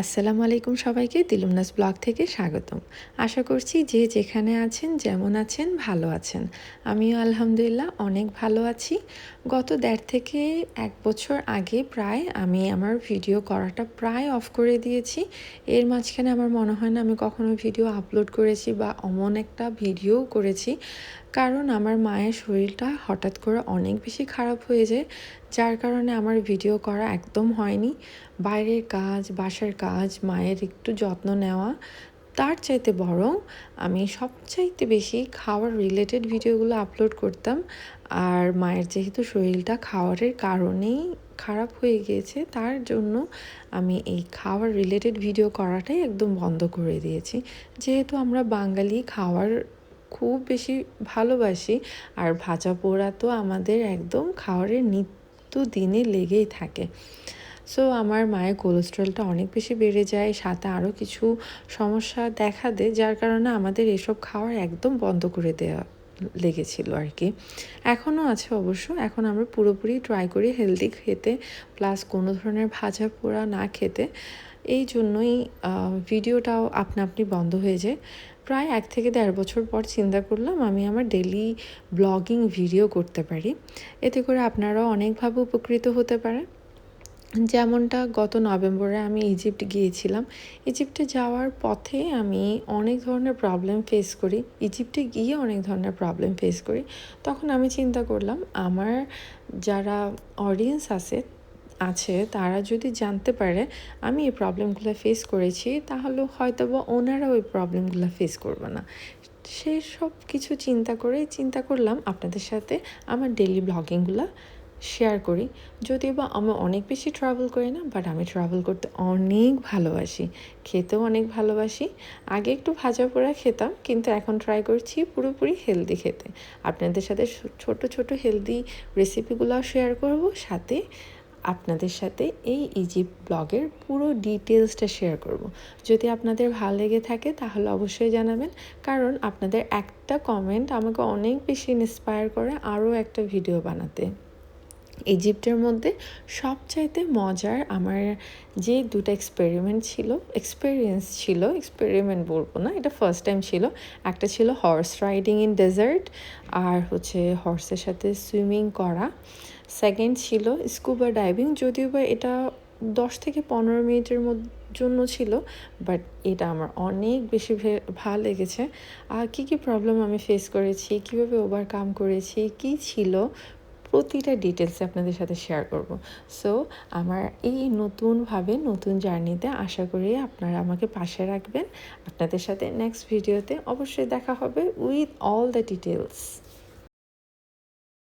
আসসালামু আলাইকুম সবাইকে দিলুমনাস ব্লগ থেকে স্বাগতম। আশা করছি যে যেখানে আছেন যেমন আছেন ভালো আছেন। আমিও আলহামদুলিল্লাহ অনেক ভালো আছি। গত ১.৫ থেকে ১ বছর আগে প্রায় আমি আমার ভিডিও করাটা প্রায় অফ করে দিয়েছি। এর মাঝখানে আমার মনে হয় না আমি কখনো ভিডিও আপলোড করেছি বা অমন একটা ভিডিও করেছি, কারণ আমার মায়ের শরীরটা হঠাৎ করে অনেক বেশি খারাপ হয়ে যায়, যার কারণে আমার ভিডিও করা একদম হয়নি। বাইরের কাজ, বাসার কাজ, মায়ের একটু যত্ন নেওয়া, তার চাইতে বরং আমি সবচাইতে বেশি খাওয়ার রিলেটেড ভিডিওগুলো আপলোড করতাম। আর মায়ের যেহেতু শরীরটা খাওয়ারের কারণেই খারাপ হয়ে গিয়েছে, তার জন্য আমি এই খাওয়ার রিলেটেড ভিডিও করাটাই একদম বন্ধ করে দিয়েছি। যেহেতু আমরা বাঙালি খাওয়ার খুব বেশি ভালোবাসি, আর ভাজা পোড়া তো আমাদের একদম খাওয়ারের নিত্যদিনে লেগেই থাকে। সো আমার মায়ের কোলেস্ট্রলটা অনেক বেশি বেড়ে যায়, সাথে আরও কিছু সমস্যা দেখা দেয়, যার কারণে আমাদের এসব খাওয়ার একদম বন্ধ করে দেওয়া লেগেছিল আর কি। এখনও আছে অবশ্য। এখন আমরা পুরোপুরি ট্রাই করি হেলদি খেতে, প্লাস কোনো ধরনের ভাজা পোড়া না খেতে। এই জন্যই ভিডিওটাও আপনা আপনি বন্ধ হয়ে যায়। প্রায় ১ থেকে ১.৫ বছর পর চিন্তা করলাম আমি আমার ডেইলি ব্লগিং ভিডিও করতে পারি, এতে করে আপনারাও অনেকভাবে উপকৃত হতে পারেন। যেমনটা গত নভেম্বরে আমি ইজিপ্ট গিয়েছিলাম। ইজিপ্টে যাওয়ার পথে আমি অনেক ধরনের প্রবলেম ফেস করি। ইজিপ্টে গিয়ে অনেক ধরনের প্রবলেম ফেস করি। তখন আমি চিন্তা করলাম আমার যারা অডিয়েন্স আছে তারা যদি জানতে পারে আমি এই প্রবলেমগুলো ফেস করেছি, তাহলে হয়তোবা ওনারা ওই প্রবলেমগুলো ফেস করবে না। সেসব কিছু চিন্তা করলাম আপনাদের সাথে আমার ডেইলি ব্লগিংগুলো শেয়ার করি। যদিও বা আমি অনেক বেশি ট্রাভেল করি না, বাট আমি ট্রাভেল করতে অনেক ভালোবাসি, খেতেও অনেক ভালোবাসি। আগে একটু ভাজা পোড়া খেতাম, কিন্তু এখন ট্রাই করছি পুরোপুরি হেলদি খেতে। আপনাদের সাথে ছোট ছোট হেলদি রেসিপিগুলো শেয়ার করব, সাথে আপনাদের সাথে এই ইজিপ্ট ব্লগের পুরো ডিটেলসটা শেয়ার করব। যদি আপনাদের ভালো লেগে থাকে তাহলে অবশ্যই জানাবেন, কারণ আপনাদের একটা কমেন্ট আমাকে অনেক বেশি ইন্সপায়ার করে আরও একটা ভিডিও বানাতে। ইজিপ্টের মধ্যে সবচাইতে মজার আমার যে দুটো এক্সপেরিয়েন্স ছিল, এক্সপেরিমেন্ট বলবো না, এটা ফার্স্ট টাইম ছিল। একটা ছিল হর্স রাইডিং ইন ডেজার্ট, আর হর্সের সাথে সুইমিং করা। সেকেন্ড ছিল স্কুবা ডাইভিং, যদিও বা এটা 10 থেকে 15 মিনিটের জন্য ছিল, বাট এটা আমার অনেক বেশি ভালো লেগেছে। আর কী প্রবলেম আমি ফেস করেছি, কীভাবে ওভারকাম করেছি, কী ছিল, প্রতিটা ডিটেলসে আপনাদের সাথে শেয়ার করব। সো আমার এই নতুন জার্নিতে আশা করি আপনারা আমাকে পাশে রাখবেন। আপনাদের সাথে নেক্সট ভিডিওতে অবশ্যই দেখা হবে উইথ অল দ্য ডিটেলস।